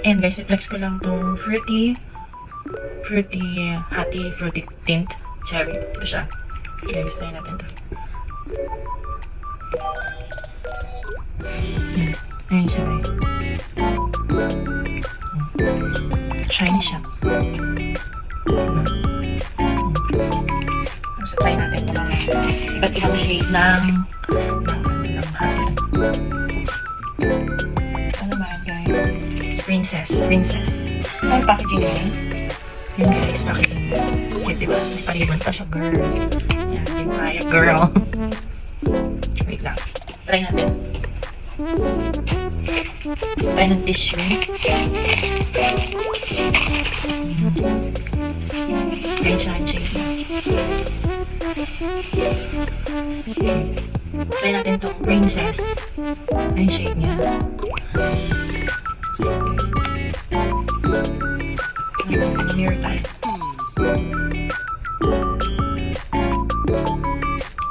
And guys, i-flex ko lang itong fruity tint cherry. Ito siya. Guys, try natin ito. Ayan siya guys. Shiny siya. So, try natin ito mga iba't ibang shade ng hati. Ano ba yan guys? Princess. Ano packaging niya? Yan guys, packaging niya. Kaya diba, may pariban pa siya, girl. Yan, hindi mo kaya, girl. Wait lang. Try natin. Try ng tissue. Ayan siya, ang shade niya. Try natin itong princess. Ayan shade niya. Here tayo.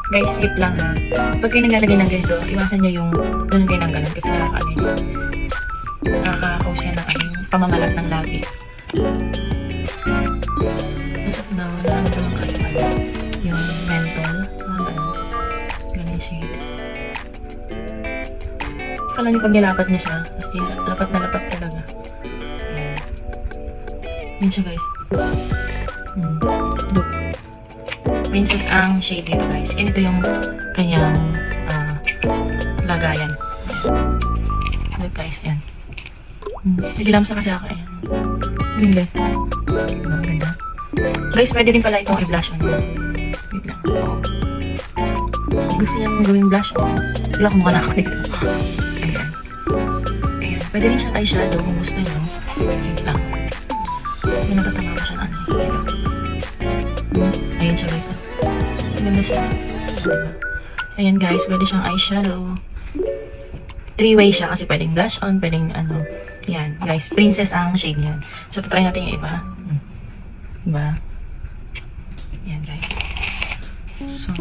Guys, tip lang ha. Pag kayo naglalagay ng ganito, iwasan nyo yung ganun kayo ng ganun kasi nakaka-cause yan ng pamamalat ng labi. Masok na wala na naman kayo yung menthol. Ganun shade. Kala nyo pag nilapat niya siya, kasi lapat na lapat talaga. Yan siya guys. Look. Princess ang shade nito guys. Ganito yung kanyang lagayan. Look guys, yan. Nagilamsa kasi ako eh. Yun guys. Ang ganda. Guys, pwede din pala itong i-blush on. Wait lang. Gusto niyang gawing blush on. Wala kung mukha na ako dito. Ayan. Ayan. Pwede rin siyang eyeshadow kung gusto nyo. Wait lang. May natatama ko siya na ano. Ayan siya guys. Ganda siya. Ayan guys, pwede siyang eyeshadow. 3-way siya kasi pwedeng blush on, pwedeng ano. Yan guys, princess ang shade niyan. So, try natin yung iba. Diba? Yan guys. So,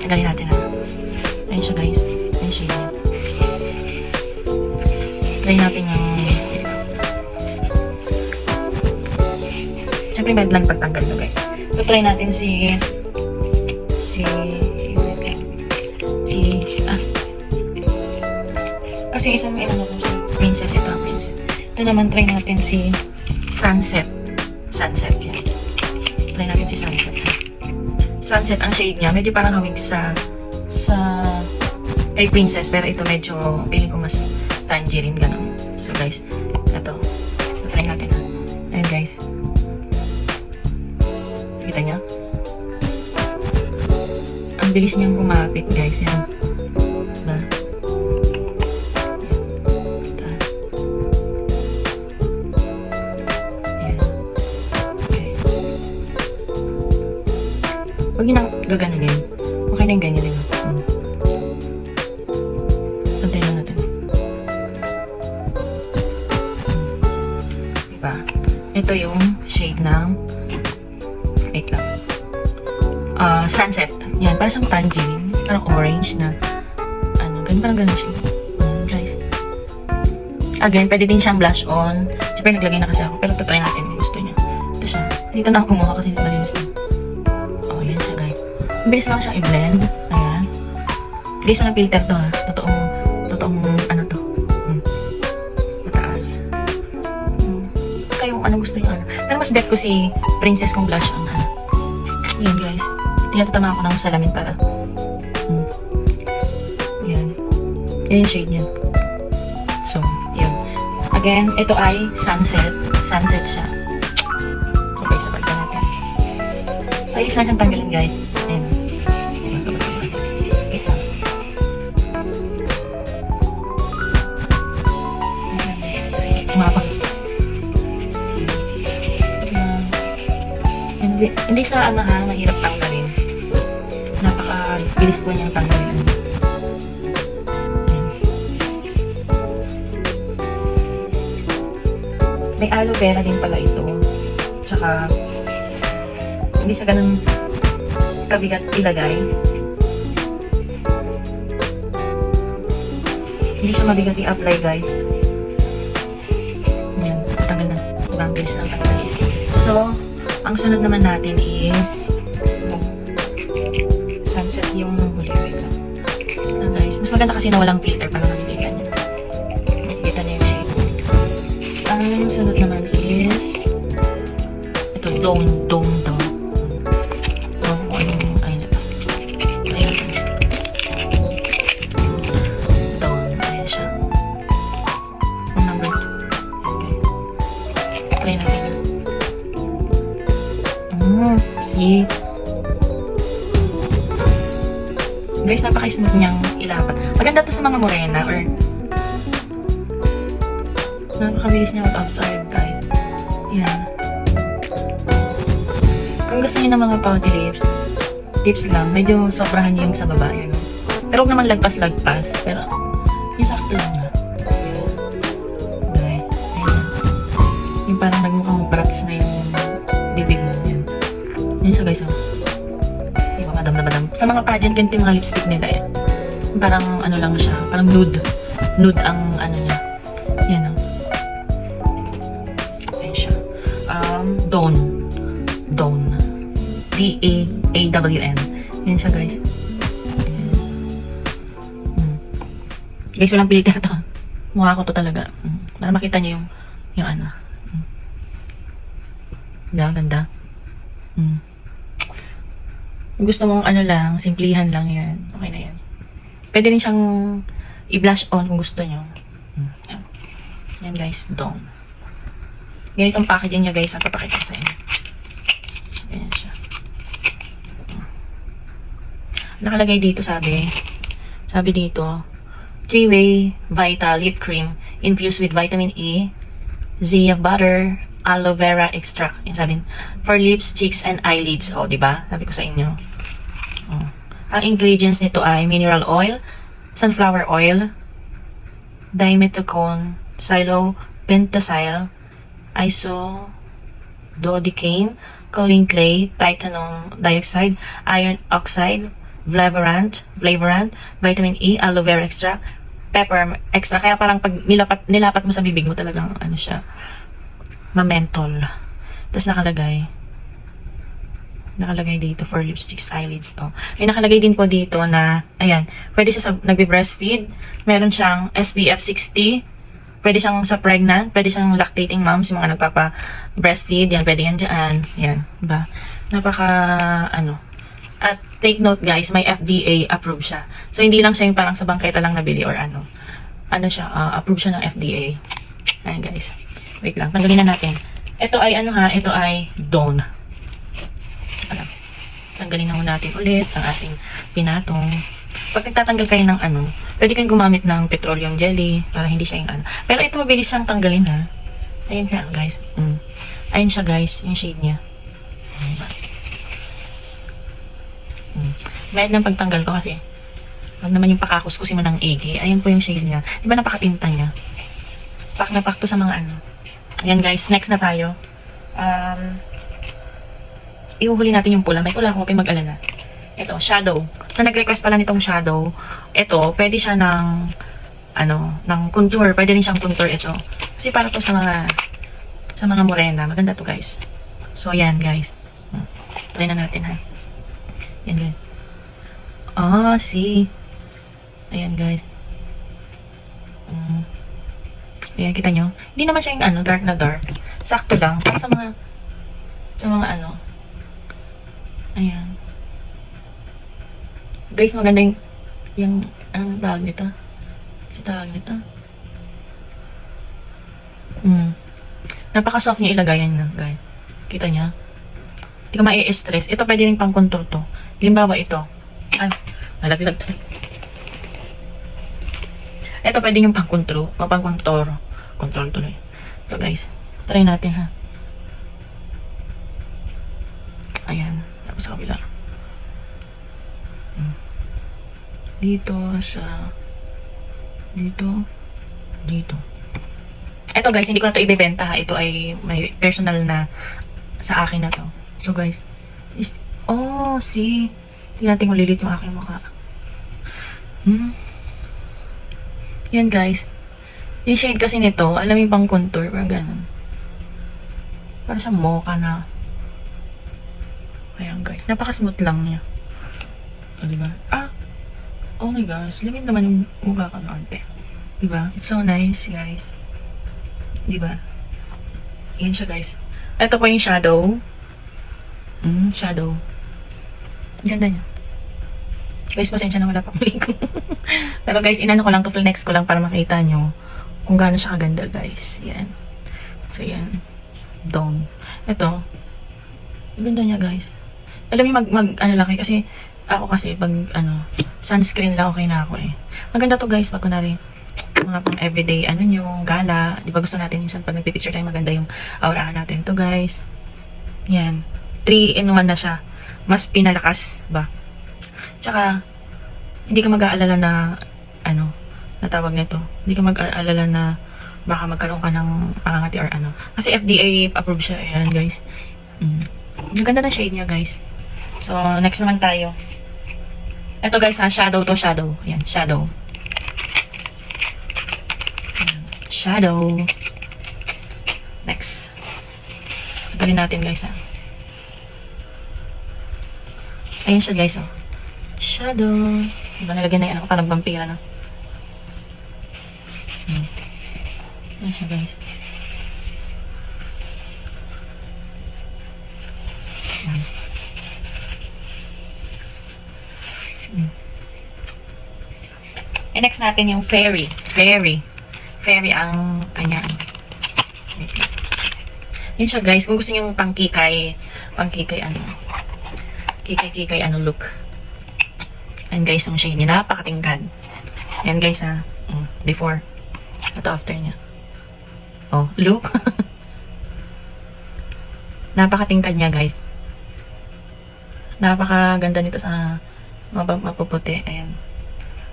tagalin natin ha. Ayan siya guys. Ayan shade niya. Try natin yung siyempre may lang pagtanggal ito guys. So, try natin kasi isang may ano ko si princess, ito ang princess. Ito naman try natin si sunset yan. Try natin si sunset. Sunset ang shade niya, medyo parang hawig sa kay princess, pero ito medyo feeling ko mas tangerine ganun. So guys, ito try natin ha. Ayun guys. Kita niya? Ang bilis niyang kumapit guys. Yan. Diba? Yan. Okay. Huwag yun ang gaganunin. Okay na yung ganyan din. Pantay lang natin. Diba? Ito yung shade ng wait lang. Sunset. Yan, parang siyang tangerine. Parang orange na ano, parang ganun siya. Guys. Again, pwede din siyang blush on. Siyempre, naglagay na kasi ako. Pero try natin kung gusto niya. Ito siya. Dito na ako kumuha kasi malinis na. Oh, yan siya guys. Bilis lang siya i-blend. Ayan. Guys, walang filter to ha. Totoong ano to. Mataas. Kayong ano gusto niyo ano. Pero mas bet ko si princess kong blush on ha. Yan guys. Tinatama ako ng salamin para. Yan. Yan yung shade niya. So, yun. Again, ito ay sunset. Sunset siya. Okay, sabay ka natin. Ayos na siyang tanggalin guys. Ayan. Sabay ka natin. Ito. Kasi umapang. Hindi siya ano ha, mahirap tanggalin. Napaka-bilis po niyang tanggalin. Ayan. May aloe vera din pala ito. Tsaka, hindi siya ganun kabigat ilagay. Hindi siya mabigat i-apply, guys. Ayan, tagal na. Diba, ang bilis ng tagal. So, ang sunod naman natin is sunset yung huli. Wait lang. Ito, guys. Mas maganda kasi na walang filter para nakikita niyo. Nakikita niyo yung shade. Ang sunod naman is ito, Dawn. Dawn. Try natin yun. See? Guys, napaka-smooth niyang ilapat. Maganda to sa mga morena or napakabilis niya mag-absorb, guys. Yan. Kung gusto niyo ng mga pouty lips lang, medyo sobrahan niyo yung sa baba. Yan. Pero huwag naman lagpas-lagpas. Pero, yung sakto lang niya. Yung parang nagmukhang brats na yung bibig mo. Yan. Yan siya, guys. Diba, madam na madam. Sa mga pageant, ganito yung mga lipstick nila eh. Parang ano lang siya. Parang nude. Nude ang ano niya. Yan o. Yan siya. Dawn. Dawn. D-A-A-W-N. Yan siya, guys. Guys, walang filter to. Mukha ko to talaga. Para makita niyo yung ano. Ganda. Kung gusto mong ano lang, simplihan lang yan. Okay na yan. Pwede rin siyang i-blush on kung gusto nyo. Yan guys, Dawn. Ganitong packaging niya guys, ang papakita ko sa inyo. Ayan siya. Nakalagay dito sabi dito, 3-way Vital Lip Cream infused with vitamin E, Zea butter, aloe vera extract. Yung sabi, for lips, cheeks, and eyelids. O, diba? Sabi ko sa inyo. O. Ang ingredients nito ay mineral oil, sunflower oil, dimethicone, xylopentazole, isododecane, choline clay, titanium dioxide, iron oxide, flavorant, vitamin E, aloe vera extract, pepper extra. Kaya parang pag nilapat mo sa bibig mo talagang ano siya, mamentol. Tapos nakalagay dito for lipsticks, eyelids. Oh. May nakalagay din po dito na, ayan, pwede siya sa nagbe-breastfeed. Meron siyang SPF 60. Pwede siyang sa pregnant. Pwede siyang lactating moms, yung mga nagpapa-breastfeed. Yan, pwede yan dyan. Yan, diba? Napaka, ano. At take note guys, may FDA approved siya. So, hindi lang siya yung parang sa bangketa lang nabili or ano. Ano siya, approved siya ng FDA. Ayan guys. Wait lang, tanggalin na natin. Ito ay ano ha, ito ay Dawn. Tanggalin na natin ulit ang ating pinatong. Pag nagtatanggal kayo ng ano, pwede kayong gumamit ng petroleum jelly para hindi siya yung ano. Pero ito mabilis siyang tanggalin ha. Ayun siya guys. Ayun siya guys, yung shade niya. Bayad ng pagtanggal ko kasi wag naman yung pakakuskusin mo ng igi. Ayun po yung shade niya. Diba napakatinta niya? Pak na pak to sa mga ano. Ayan guys, next na tayo. Ihuhuli natin yung pula. May pula ako, huwag kayong mag-alala. Ito, shadow. Sa nag-request pala nitong shadow, ito, pwede siya ng, ano, ng contour. Pwede rin siyang contour ito. Kasi para to sa mga morena. Maganda to guys. So, yan guys. Try na natin ha. Yan guys. See. Ayan guys. Ayan, kita nyo? Hindi naman siya yung ano, dark na dark. Sakto lang. Para sa mga ano. Ayan. Guys, maganda yung anong tawag nito? Si tawag nito? Napaka-soft niya ilagayan na, guys. Kita niya? Hindi ka mai-stress. Ito pwede rin pang contour to. Halimbawa ito. Ay, nalaglag to. Ito pwede yung pang contour. Pang contour. Control tuloy. So guys, try natin ha. Ayan. Tapos sa kabila. Dito sa dito. Ito guys, hindi ko na ito ibebenta ha. Ito ay may personal na sa akin na to. So guys, see. Tingnan natin kung lilit yung aking mukha. Yan guys. Yung shade kasi nito, alam mo yung pang contour, parang ganun. Parang siyang mocha na. Ayan guys, napaka-smooth lang niya. O, diba? Oh my gosh, limit naman yung mukha ko na ante. Diba? It's so nice, guys. Diba? Yan siya, guys. Ito po yung shadow. Shadow. Ganda niya. Guys, pasensya na wala pa akong link. Pero guys, inano ko lang to, flex ko lang para makita nyo kung gaano siya kaganda, guys. Yan. So, yan. Down. Ito. Ganda niya, guys. Alam mo, ano lang kasi ako kasi pag, sunscreen lang okay na ako eh. Maganda to, guys, pag kunwari, mga pang everyday, nyo, gala. Di ba gusto natin minsan pag nagpipicture tayo, maganda yung aura natin to, guys. Yan. 3-in-1 na siya. Mas pinalakas ba? Tsaka, hindi ka mag-aalala na, natawag nito. Hindi ka mag-aalala na baka magkaroon ka ng pangangati or ano. Kasi FDA approved siya. Ayan, guys. Yung ganda ng shade niya, guys. So, next naman tayo. Ito, guys, shadow to, shadow. Ayan, shadow. Shadow. Next. Pagkalin natin, guys, Ayan siya, guys, Shadow. Diba nalagyan na yan ako parang vampira na. Ayan siya, guys. And next natin yung fairy. Fairy ang kanya. Yan siya, guys. Kung gusto niyo yung pangkikay kikay look. And guys, yung shade niya, napakatingkad. Yan guys, before. Ito after niya. Oh, look. Napakatingkad niya, guys. Napakaganda nito sa mapuputi. Ayan.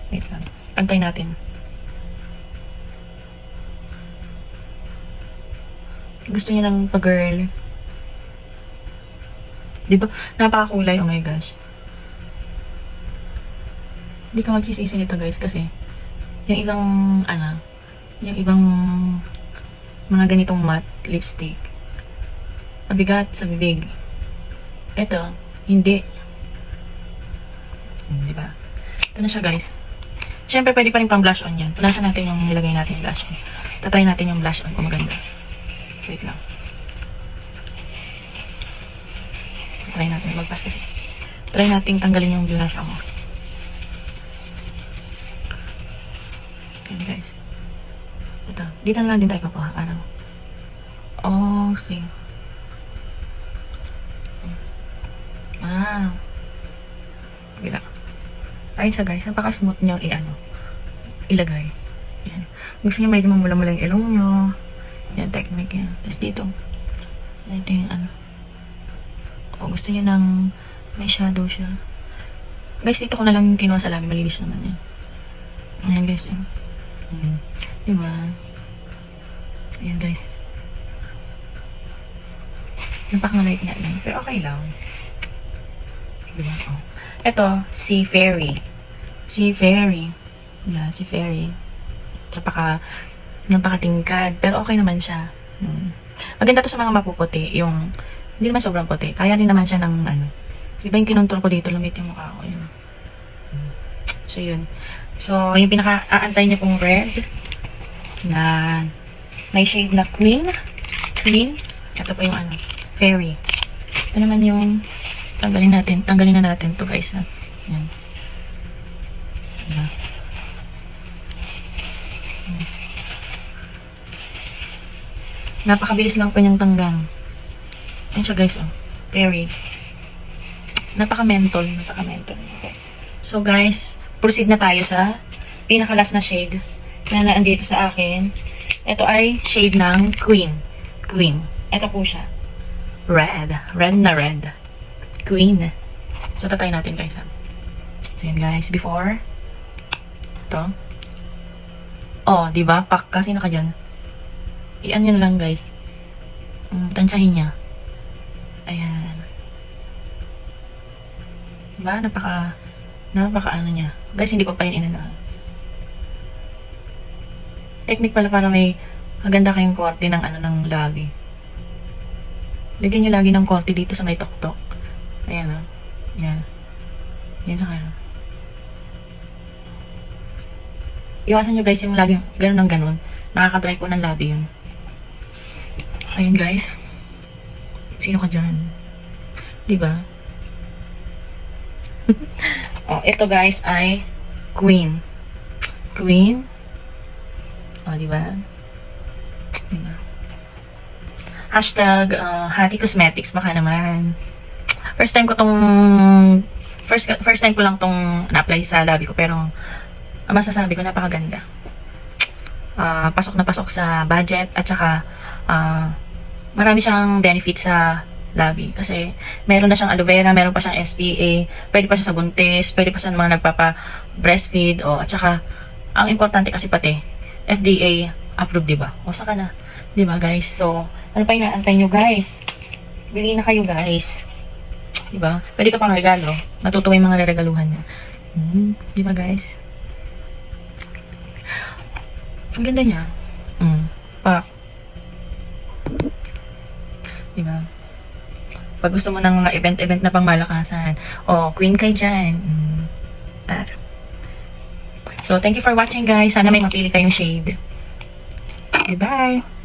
Wait lang. Pantay natin. Gusto niya ng pag-girl. Diba? Napakakulay. Oh my gosh. Hindi ka magsisisi nito, guys, kasi yung ibang mga ganitong matte lipstick, mabigat sa bibig. Ito, hindi. Diba? Ito na siya, guys. Siyempre, pwede pa rin pang blush on yan. Punasan natin yung nilagay natin blush on. Tatry natin yung blush on kung maganda. Wait lang. Try natin magpas kasi. Try natin tanggalin yung blush on. Okay, guys. Ito. Dito na lang din tayo papaha. Oh, see. Bila. Ayun siya, guys. Napaka-smooth nyo ilagay. Yan. Gusto nyo medyo mamula-mula yung ilong nyo. Yan, technique yan. Tapos dito. Ito yung gusto niya ng may shadow siya. Guys, dito ko na lang kinuha sa labi. Malinis naman yan. Ayan, guys. Diba? Ayan, guys. Napaka-light nga lang. Pero okay lang. Diba? Oh. Ito, si Fairy. Si Fairy. Yeah, si Fairy. Napakatingkad. Pero okay naman siya. Maganda to sa mga mapuputi. Yung hindi naman sobrang puti. Kaya rin naman siya ng diba yung kinontrol ko dito, lumit yung mukha ko. Yun. So, yun. So, yung pinaka-aantay niya pong red na may shade na Queen. Ito po yung Fairy. Ito naman yung tanggalin na natin to, guys. Yan. Diba? Napakabilis lang po niyang tanggang. Ayan siya, guys, Fairy. Napaka-mental, guys. So, guys, proceed na tayo sa pinaka-last na shade na naandito sa akin. Ito ay shade ng Queen. Ito po siya. Red na red. Queen. So, tatry natin, guys, So, yun, guys, before. Ito. Oh, diba? Pak kasi naka dyan. Iyan yun lang, guys. Tansyahin niya. Ayan. Diba? Napaka niya. Guys, hindi ko pa yun inana. technique pala para may maganda kayong korte ng ng labi. Lagyan nyo lagi ng korte dito sa may tuktok. Ayan o. Ayan. Yan sa kayo. Iwasan nyo guys yung laging ganun ng ganun. Nakaka-dry po ng labi yun. Ayun guys. Sino ka dyan? Diba? Oh, ito guys ay Queen. Queen. Oh, diba? Diba? Hashtag Hati Cosmetics. Baka naman. First time ko lang tong na-apply sa labi ko, pero masasabi ko napakaganda. Pasok na pasok sa budget, at saka marami siyang benefits sa labi kasi meron na siyang aloe vera, meron pa siyang SPA, pwede pa siya sa buntis, pwede pa sa mga nagpapa-breastfeed, at saka ang importante kasi pati FDA approved, diba? O saka na, diba guys? So, ano pa inaantay nyo guys? Bili na kayo guys. Diba? Pwede ka pang regalo. Natutuwa yung mga regaluhan niya. Diba guys? Ang ganda niya. Pak. Diba? Pag gusto mo ng mga event-event na pang malakasan. Queen kay dyan. So, thank you for watching guys. Sana may mapili kayong shade. Bye-bye!